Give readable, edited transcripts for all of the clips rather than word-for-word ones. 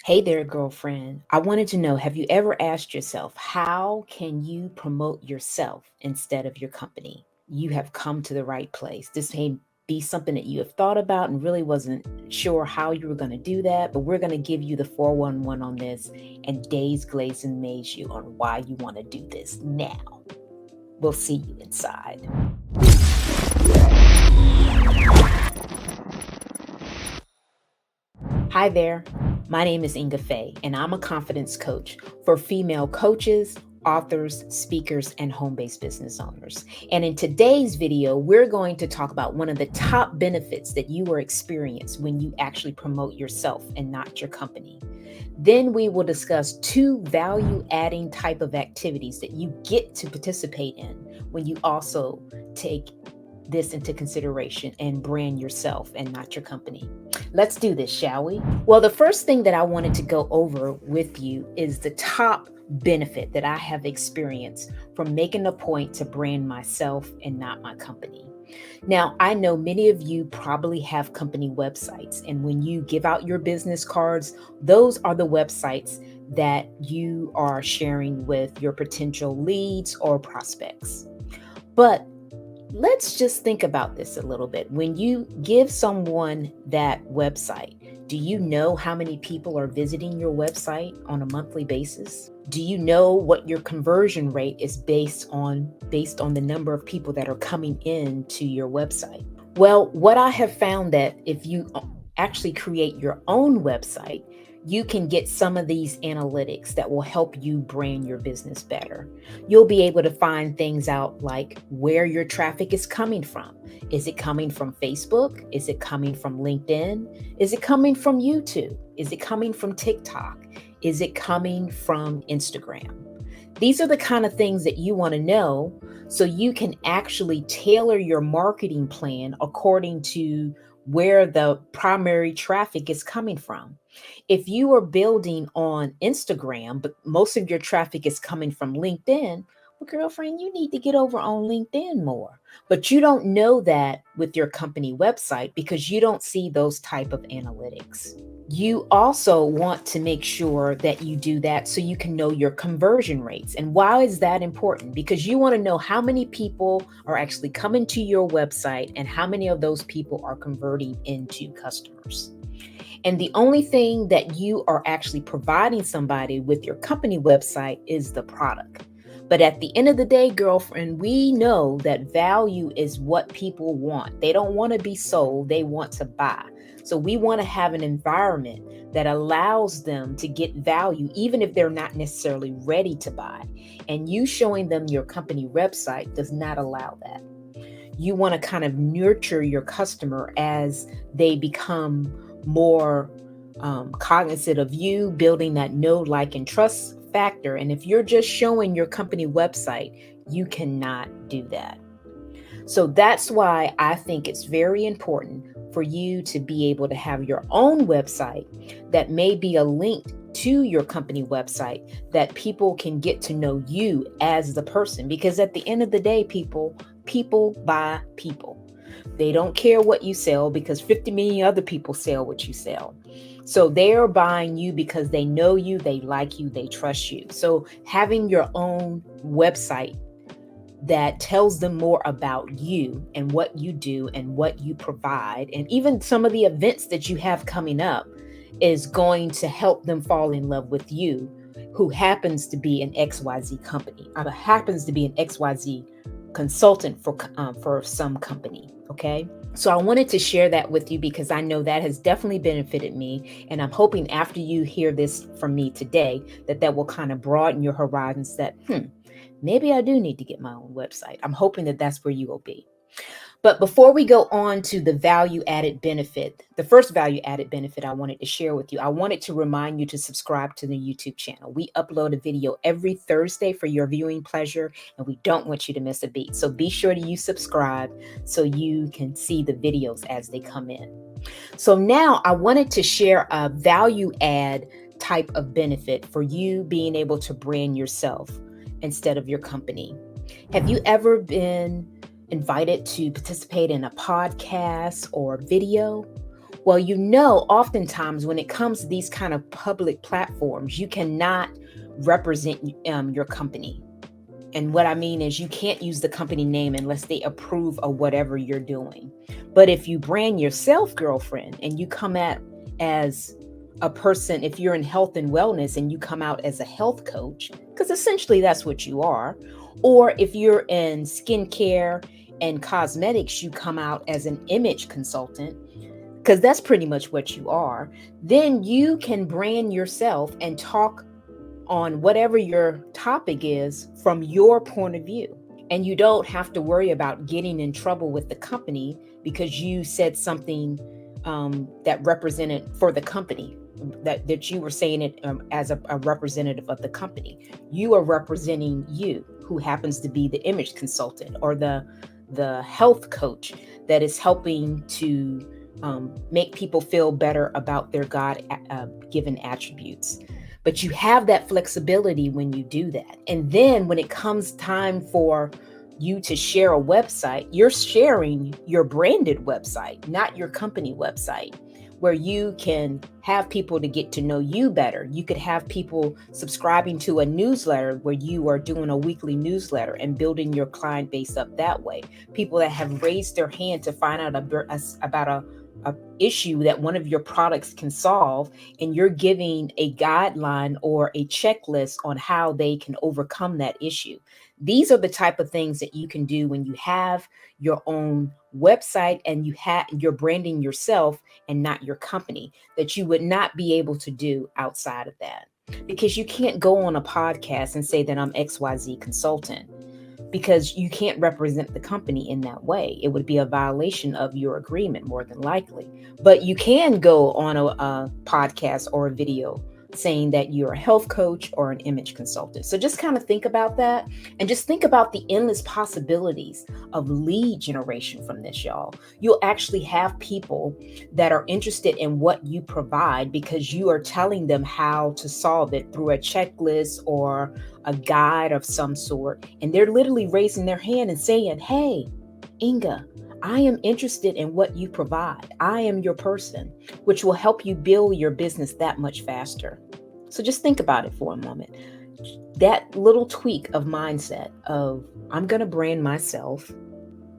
Hey there, girlfriend. I wanted to know, have you ever asked yourself, how can you promote yourself instead of your company? You have come to the right place. This may be something that you have thought about and really wasn't sure how you were going to do that, but we're going to give you the 411 on this and days glaze and maze you on why you want to do this now. We'll see you inside. Hi there. My name is Ingafay, and I'm a confidence coach for female coaches, authors, speakers, and home-based business owners. And in today's video, we're going to talk about one of the top benefits that you will experience when you actually promote yourself and not your company. Then we will discuss 2 value-adding type of activities that you get to participate in when you also take this into consideration and brand yourself and not your company. Let's do this, shall we? Well, the first thing that I wanted to go over with you is the top benefit that I have experienced from making a point to brand myself and not my company. Now, I know many of you probably have company websites, and when you give out your business cards, those are the websites that you are sharing with your potential leads or prospects. But let's just think about this a little bit. When you give someone that website, do you know how many people are visiting your website on a monthly basis? Do you know what your conversion rate is based on the number of people that are coming in to your website? Well, what I have found that if you actually create your own website, you can get some of these analytics that will help you brand your business better. You'll be able to find things out like where your traffic is coming from. Is it coming from Facebook? Is it coming from LinkedIn? Is it coming from YouTube? Is it coming from TikTok? Is it coming from Instagram? These are the kind of things that you want to know so you can actually tailor your marketing plan according to where the primary traffic is coming from. If you are building on Instagram, but most of your traffic is coming from LinkedIn, well, girlfriend, you need to get over on LinkedIn more. But you don't know that with your company website because you don't see those type of analytics. You also want to make sure that you do that so you can know your conversion rates. And why is that important? Because you want to know how many people are actually coming to your website and how many of those people are converting into customers. And the only thing that you are actually providing somebody with your company website is the product. But at the end of the day, girlfriend, we know that value is what people want. They don't want to be sold, they want to buy. So we want to have an environment that allows them to get value, even if they're not necessarily ready to buy. And you showing them your company website does not allow that. You want to kind of nurture your customer as they become more cognizant of you, building that know, like, and trust factor. And if you're just showing your company website, you cannot do that. So that's why I think it's very important for you to be able to have your own website that may be a link to your company website that people can get to know you as the person. Because at the end of the day, people buy people. They don't care what you sell because 50 million other people sell what you sell. So they're buying you because they know you, they like you, they trust you. So having your own website that tells them more about you and what you do and what you provide, and even some of the events that you have coming up, is going to help them fall in love with you, who happens to be an XYZ company, or happens to be an XYZ consultant for some company. Okay. So I wanted to share that with you because I know that has definitely benefited me. And I'm hoping after you hear this from me today, that will kind of broaden your horizons that, maybe I do need to get my own website. I'm hoping that that's where you will be. But before we go on to the value added benefit, the first value added benefit I wanted to share with you, I wanted to remind you to subscribe to the YouTube channel. We upload a video every Thursday for your viewing pleasure, and we don't want you to miss a beat. So be sure to subscribe so you can see the videos as they come in. So now I wanted to share a value add type of benefit for you being able to brand yourself instead of your company. Have you ever been invited to participate in a podcast or video? Well, oftentimes when it comes to these kind of public platforms, you cannot represent your company. And what I mean is you can't use the company name unless they approve of whatever you're doing. But if you brand yourself, girlfriend, and you come out as a person, if you're in health and wellness and you come out as a health coach, because essentially that's what you are, or if you're in skincare and cosmetics, you come out as an image consultant, because that's pretty much what you are, then you can brand yourself and talk on whatever your topic is from your point of view. And you don't have to worry about getting in trouble with the company because you said something that represented for the company, that you were saying it as a representative of the company. You are representing you, who happens to be the image consultant or the health coach that is helping to make people feel better about their God given attributes. But you have that flexibility when you do that. And then when it comes time for you to share a website, you're sharing your branded website, not your company website, where you can have people to get to know you better. You could have people subscribing to a newsletter where you are doing a weekly newsletter and building your client base up that way. People that have raised their hand to find out about a issue that one of your products can solve, and you're giving a guideline or a checklist on how they can overcome that issue. These are the type of things that you can do when you have your own website and you're branding yourself and not your company, that you would not be able to do outside of that. Because you can't go on a podcast and say that I'm XYZ consultant, because you can't represent the company in that way. It would be a violation of your agreement, more than likely. But you can go on a podcast or a video saying that you're a health coach or an image consultant. So just kind of think about that, and just think about the endless possibilities of lead generation from this, y'all. You'll actually have people that are interested in what you provide because you are telling them how to solve it through a checklist or a guide of some sort. And they're literally raising their hand and saying, hey, Inga, I am interested in what you provide. I am your person, which will help you build your business that much faster. So just think about it for a moment. That little tweak of mindset of, I'm going to brand myself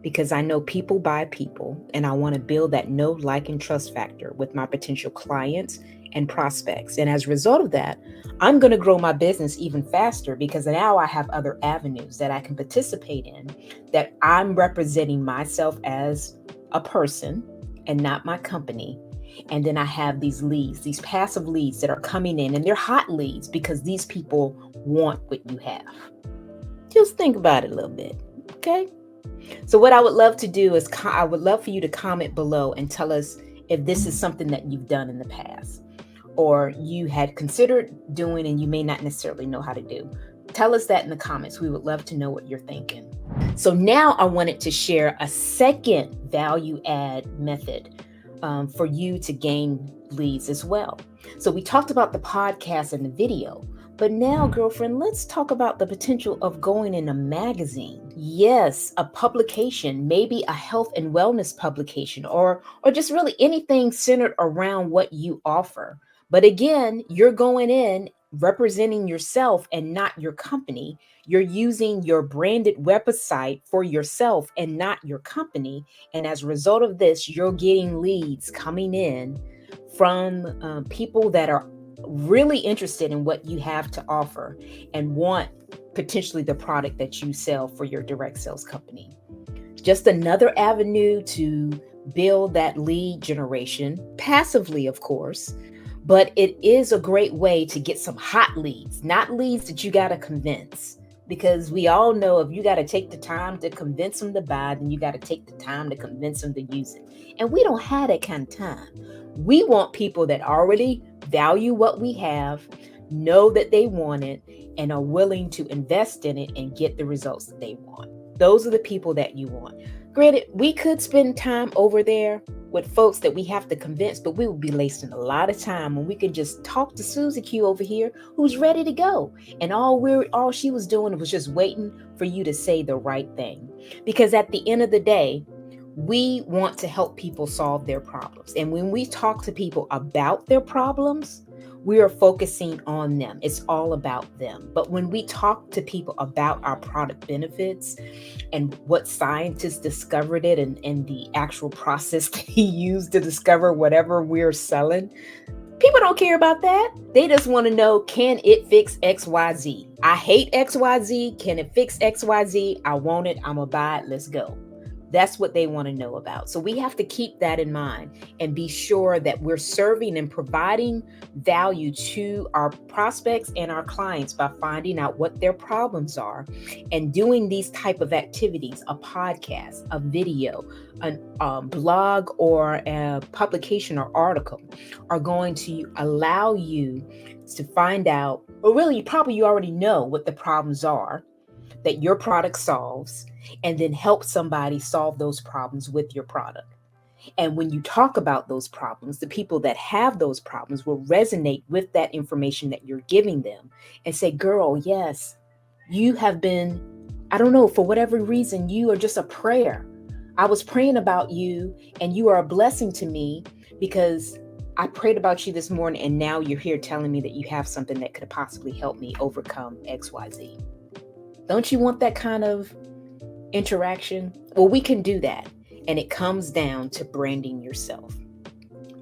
because I know people buy people, and I want to build that know, like, and trust factor with my potential clients and prospects. And as a result of that, I'm going to grow my business even faster because now I have other avenues that I can participate in, that I'm representing myself as a person and not my company. And then I have these leads, these passive leads that are coming in, and they're hot leads because these people want what you have. Just think about it a little bit. Okay. So what I would love to do is I would love for you to comment below and tell us if this is something that you've done in the past, or you had considered doing and you may not necessarily know how to do. Tell us that in the comments. We would love to know what you're thinking. So now I wanted to share a second value add method for you to gain leads as well. So we talked about the podcast and the video, but now, girlfriend, let's talk about the potential of going in a magazine. Yes, a publication, maybe a health and wellness publication, or just really anything centered around what you offer. But again, you're going in representing yourself and not your company. You're using your branded website for yourself and not your company. And as a result of this, you're getting leads coming in from people that are really interested in what you have to offer and want potentially the product that you sell for your direct sales company. Just another avenue to build that lead generation passively, of course, but it is a great way to get some hot leads, not leads that you got to convince, because we all know if you got to take the time to convince them to buy, then you got to take the time to convince them to use it. And we don't have that kind of time. We want people that already value what we have, know that they want it, and are willing to invest in it and get the results that they want. Those are the people that you want. Granted, we could spend time over there with folks that we have to convince, but we would be wasting a lot of time when we could just talk to Susie Q over here, who's ready to go. And all she was doing was just waiting for you to say the right thing. Because at the end of the day, We want to help people solve their problems. And when we talk to people about their problems, we are focusing on them. It's all about them. But when we talk to people about our product benefits and what scientists discovered it and the actual process that he used to discover whatever we're selling, people don't care about that. They just want to know, can it fix XYZ? I hate XYZ. Can it fix XYZ? I want it. I'm going to buy it. Let's go. That's what they want to know about. So we have to keep that in mind and be sure that we're serving and providing value to our prospects and our clients by finding out what their problems are and doing these type of activities, a podcast, a video, a blog, or a publication or article are going to allow you to find out, or really probably you already know what the problems are that your product solves, and then help somebody solve those problems with your product. And when you talk about those problems, the people that have those problems will resonate with that information that you're giving them and say, girl, yes, you have been, I don't know, for whatever reason, you are just a prayer. I was praying about you and you are a blessing to me because I prayed about you this morning and now you're here telling me that you have something that could possibly help me overcome XYZ. Don't you want that kind of interaction? Well, we can do that. And it comes down to branding yourself.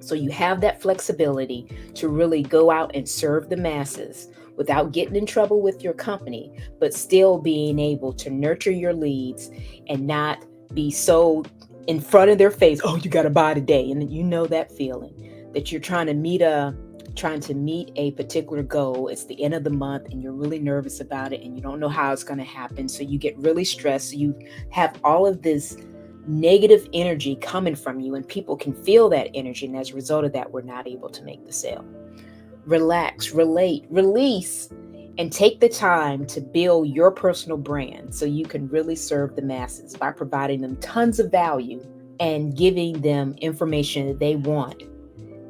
So you have that flexibility to really go out and serve the masses without getting in trouble with your company, but still being able to nurture your leads and not be so in front of their face, oh, you got to buy today. And you know that feeling that you're trying to meet a particular goal. It's the end of the month and you're really nervous about it and you don't know how it's going to happen. So you get really stressed. So you have all of this negative energy coming from you and people can feel that energy. And as a result of that, we're not able to make the sale. Relax, relate, release, and take the time to build your personal brand so you can really serve the masses by providing them tons of value and giving them information that they want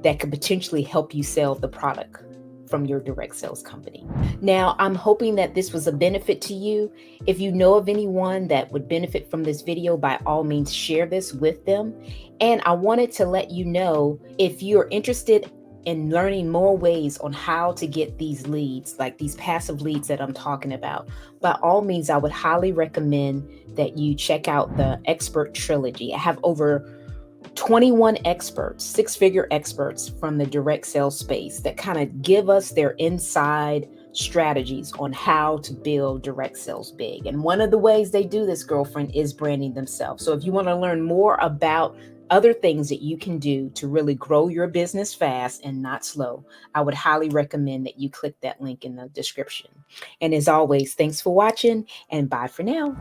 that could potentially help you sell the product from your direct sales company. Now, I'm hoping that this was a benefit to you. If you know of anyone that would benefit from this video, by all means, share this with them. And I wanted to let you know, if you're interested in learning more ways on how to get these leads, like these passive leads that I'm talking about, by all means, I would highly recommend that you check out the Expert Trilogy. I have over 21 experts, six-figure experts from the direct sales space that kind of give us their inside strategies on how to build direct sales big. And one of the ways they do this, girlfriend, is branding themselves. So if you want to learn more about other things that you can do to really grow your business fast and not slow, I would highly recommend that you click that link in the description. And as always, thanks for watching and bye for now.